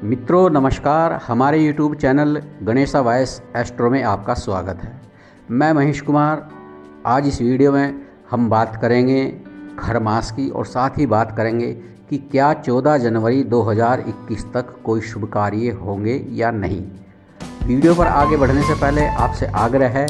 मित्रों नमस्कार, हमारे YouTube channel Ganesha voice astro में आपका स्वागत है। मैं महेश कुमार। आज इस वीडियो में हम बात करेंगे खर मास की और साथ ही बात करेंगे कि क्या 14 जनवरी 2021 तक कोई शुभ कार्य होंगे या नहीं। वीडियो पर आगे बढ़ने से पहले आपसे आग्रह है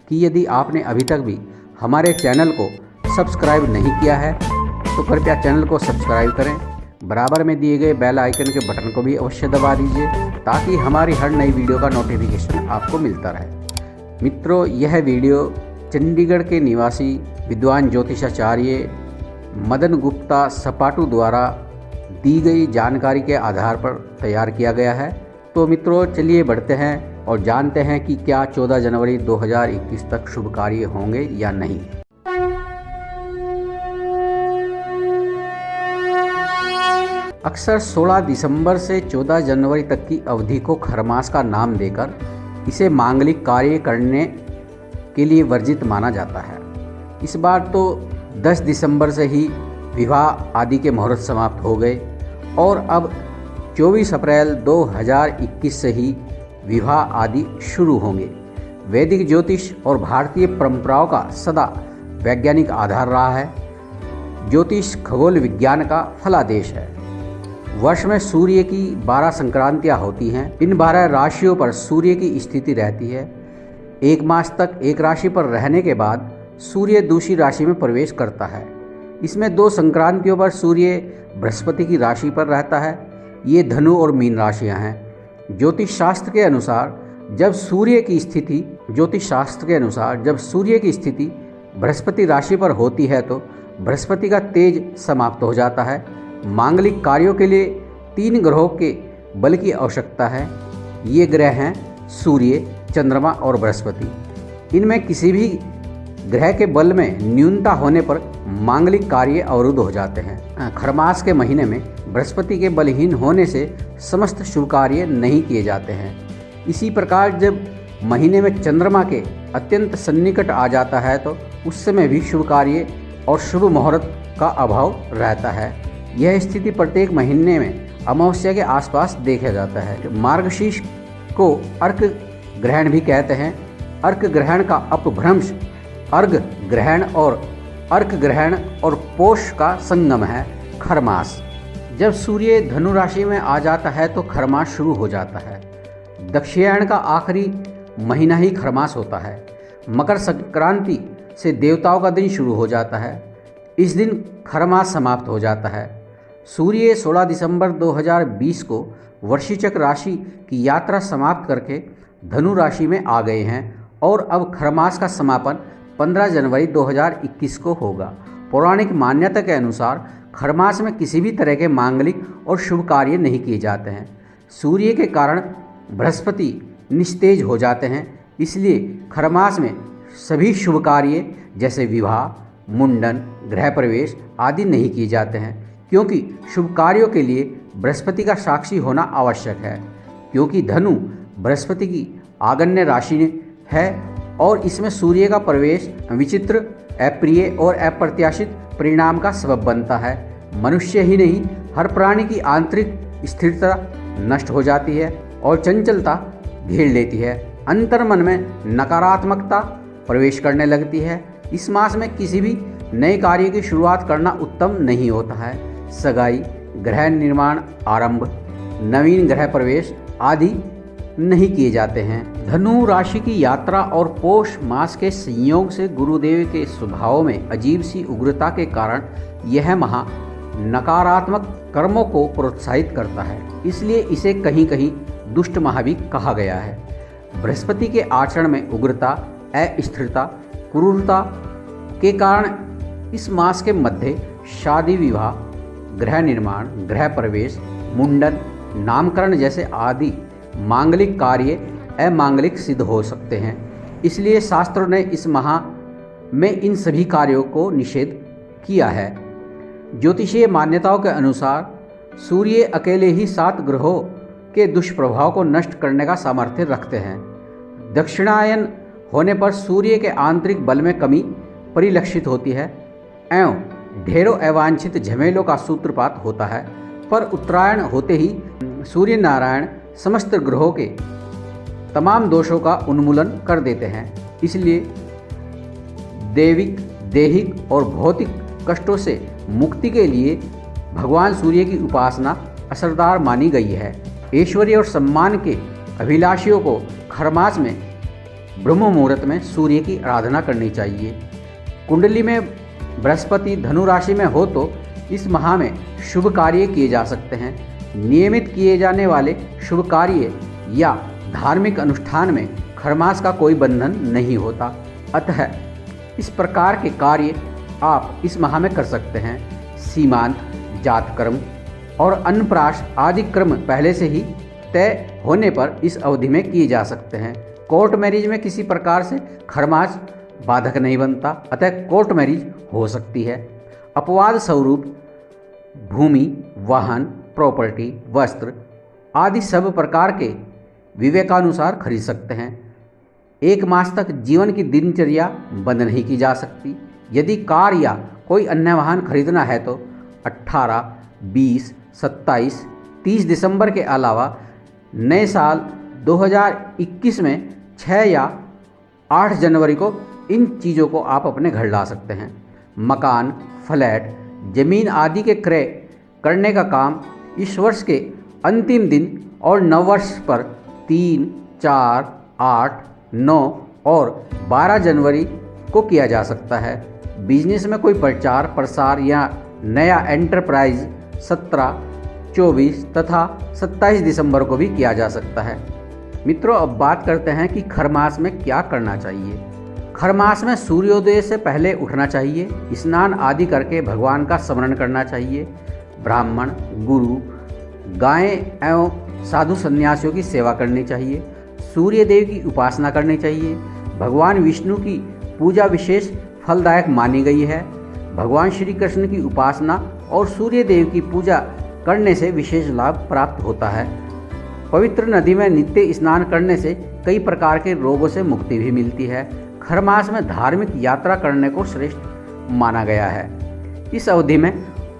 कि यदि आपने अभी तक भी हमारे चैनल को सब्सक्राइब नहीं किया है तो कृपया चैनल को सब्सक्राइब करें। बराबर में दिए गए बेल आइकन के बटन को भी अवश्य दबा दीजिए ताकि हमारी हर नई वीडियो का नोटिफिकेशन आपको मिलता रहे। मित्रों, यह वीडियो चंडीगढ़ के निवासी विद्वान ज्योतिषाचार्य मदन गुप्ता सपाटू द्वारा दी गई जानकारी के आधार पर तैयार किया गया है। तो मित्रों चलिए बढ़ते हैं और जानते हैं कि क्या 14 जनवरी 2021 तक शुभ कार्य होंगे या नहीं। अक्सर 16 दिसंबर से 14 जनवरी तक की अवधि को खरमास का नाम देकर इसे मांगलिक कार्य करने के लिए वर्जित माना जाता है। इस बार तो 10 दिसंबर से ही विवाह आदि के मुहूर्त समाप्त हो गए और अब 24 अप्रैल 2021 से ही विवाह आदि शुरू होंगे। वैदिक ज्योतिष और भारतीय परंपराओं का सदा वैज्ञानिक आधार रहा है। ज्योतिष खगोल विज्ञान का फलादेश है। वर्ष में सूर्य की 12 संक्रांतियाँ होती हैं। इन 12 राशियों पर सूर्य की स्थिति रहती है। एक मास तक एक राशि पर रहने के बाद सूर्य दूसरी राशि में प्रवेश करता है। इसमें 2 संक्रांतियों पर सूर्य बृहस्पति की राशि पर रहता है। ये धनु और मीन राशियां हैं। ज्योतिष शास्त्र के अनुसार जब सूर्य की स्थिति बृहस्पति राशि पर होती है तो बृहस्पति का तेज समाप्त हो जाता है। मांगलिक कार्यों के लिए 3 ग्रहों के बल की आवश्यकता है। ये ग्रह हैं सूर्य, चंद्रमा और बृहस्पति। इनमें किसी भी ग्रह के बल में न्यूनता होने पर मांगलिक कार्य अवरुद्ध हो जाते हैं। खरमास के महीने में बृहस्पति के बलहीन होने से समस्त शुभ कार्य नहीं किए जाते हैं। इसी प्रकार जब महीने में चंद्रमा के अत्यंत सन्निकट आ जाता है तो उस समय भी शुभ कार्य और शुभ मुहूर्त का अभाव रहता है। यह स्थिति प्रत्येक महीने में अमावस्या के आसपास देखा जाता है। मार्गशीर्ष को अर्क ग्रहण भी कहते हैं। अर्क ग्रहण का अपभ्रंश अर्घ ग्रहण और पोष का संगम है खरमास। जब सूर्य धनु राशि में आ जाता है तो खरमास शुरू हो जाता है। दक्षिणायन का आखिरी महीना ही खरमास होता है। मकर संक्रांति से देवताओं का दिन शुरू हो जाता है। इस दिन खरमास समाप्त हो जाता है। सूर्य 16 दिसंबर 2020 को वृश्चिक राशि की यात्रा समाप्त करके धनु राशि में आ गए हैं और अब खरमास का समापन 15 जनवरी 2021 को होगा। पौराणिक मान्यता के अनुसार खरमास में किसी भी तरह के मांगलिक और शुभ कार्य नहीं किए जाते हैं। सूर्य के कारण बृहस्पति निस्तेज हो जाते हैं, इसलिए खरमास में सभी शुभ कार्य जैसे विवाह, मुंडन, गृह प्रवेश आदि नहीं किए जाते हैं, क्योंकि शुभ कार्यों के लिए बृहस्पति का साक्षी होना आवश्यक है। क्योंकि धनु बृहस्पति की आग्नेय राशि है और इसमें सूर्य का प्रवेश विचित्र, अप्रिय और अप्रत्याशित परिणाम का सबब बनता है। मनुष्य ही नहीं, हर प्राणी की आंतरिक स्थिरता नष्ट हो जाती है और चंचलता घेर लेती है। अंतर्मन में नकारात्मकता प्रवेश करने लगती है। इस मास में किसी भी नए कार्य की शुरुआत करना उत्तम नहीं होता है। सगाई, गृह निर्माण आरंभ, नवीन गृह प्रवेश आदि नहीं किए जाते हैं। धनु राशि की यात्रा और पोष मास के संयोग से गुरुदेव के स्वभाव में अजीब सी उग्रता के कारण यह माह नकारात्मक कर्मों को प्रोत्साहित करता है, इसलिए इसे कहीं कहीं दुष्ट माह भी कहा गया है। बृहस्पति के आचरण में उग्रता, अस्थिरता, क्रूरता के कारण इस मास के मध्य शादी, विवाह, गृह निर्माण, गृह प्रवेश, मुंडन, नामकरण जैसे आदि मांगलिक कार्य अमांगलिक सिद्ध हो सकते हैं। इसलिए शास्त्रों ने इस माह में इन सभी कार्यों को निषेध किया है। ज्योतिषीय मान्यताओं के अनुसार सूर्य अकेले ही 7 ग्रहों के दुष्प्रभाव को नष्ट करने का सामर्थ्य रखते हैं। दक्षिणायन होने पर सूर्य के आंतरिक बल में कमी परिलक्षित होती है एवं ढेरों अवांछित झमेलों का सूत्रपात होता है। पर उत्तरायण होते ही सूर्य नारायण समस्त ग्रहों के तमाम दोषों का उन्मूलन कर देते हैं। इसलिए दैविक, दैहिक और भौतिक कष्टों से मुक्ति के लिए भगवान सूर्य की उपासना असरदार मानी गई है। ऐश्वर्य और सम्मान के अभिलाषियों को खरमास में ब्रह्म मुहूर्त में सूर्य की आराधना करनी चाहिए। कुंडली में बृहस्पति धनु राशि में हो तो इस माह में शुभ कार्य किए जा सकते हैं। नियमित किए जाने वाले शुभ कार्य या धार्मिक अनुष्ठान में खरमास का कोई बंधन नहीं होता, अतः इस प्रकार के कार्य आप इस माह में कर सकते हैं। सीमांत, जात कर्म और अन्नप्राश आदि क्रम पहले से ही तय होने पर इस अवधि में किए जा सकते हैं। कोर्ट मैरिज में किसी प्रकार से खरमास बाधक नहीं बनता, अतः कोर्ट मैरिज हो सकती है। अपवाद स्वरूप भूमि, वाहन, प्रॉपर्टी, वस्त्र आदि सब प्रकार के विवेकानुसार खरीद सकते हैं। एक मास तक जीवन की दिनचर्या बंद नहीं की जा सकती। यदि कार या कोई अन्य वाहन खरीदना है तो 18, 20, 27, 30 दिसंबर के अलावा नए साल 2021 में 6 या 8 जनवरी को इन चीज़ों को आप अपने घर ला सकते हैं। मकान, फ्लैट, जमीन आदि के क्रय करने का काम इस वर्ष के अंतिम दिन और नववर्ष पर 3, 4, 8, 9 और 12 जनवरी को किया जा सकता है। बिजनेस में कोई प्रचार प्रसार या नया एंटरप्राइज 17, 24 तथा 27 दिसंबर को भी किया जा सकता है। मित्रों, अब बात करते हैं कि खरमास में क्या करना चाहिए। खरमास में सूर्योदय से पहले उठना चाहिए, स्नान आदि करके भगवान का स्मरण करना चाहिए। ब्राह्मण, गुरु, गायें एवं साधु सन्यासियों की सेवा करनी चाहिए। सूर्य देव की उपासना करनी चाहिए। भगवान विष्णु की पूजा विशेष फलदायक मानी गई है। भगवान श्री कृष्ण की उपासना और सूर्य देव की पूजा करने से विशेष लाभ प्राप्त होता है। पवित्र नदी में नित्य स्नान करने से कई प्रकार के रोगों से मुक्ति भी मिलती है। खरमास में धार्मिक यात्रा करने को श्रेष्ठ माना गया है। इस अवधि में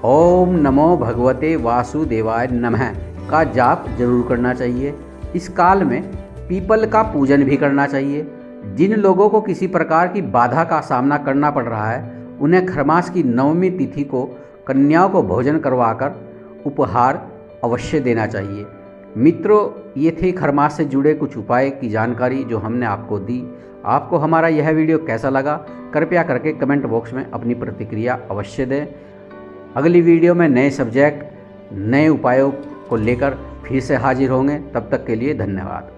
ओम नमो भगवते वासुदेवाय नमः का जाप जरूर करना चाहिए। इस काल में पीपल का पूजन भी करना चाहिए। जिन लोगों को किसी प्रकार की बाधा का सामना करना पड़ रहा है, उन्हें खरमास की नवमी तिथि को कन्याओं को भोजन करवाकर उपहार अवश्य देना चाहिए। मित्रों, ये थे खरमास से जुड़े कुछ उपाय की जानकारी जो हमने आपको दी। आपको हमारा यह वीडियो कैसा लगा, कृपया करके कमेंट बॉक्स में अपनी प्रतिक्रिया अवश्य दें। अगली वीडियो में नए सब्जेक्ट, नए उपायों को लेकर फिर से हाजिर होंगे। तब तक के लिए धन्यवाद।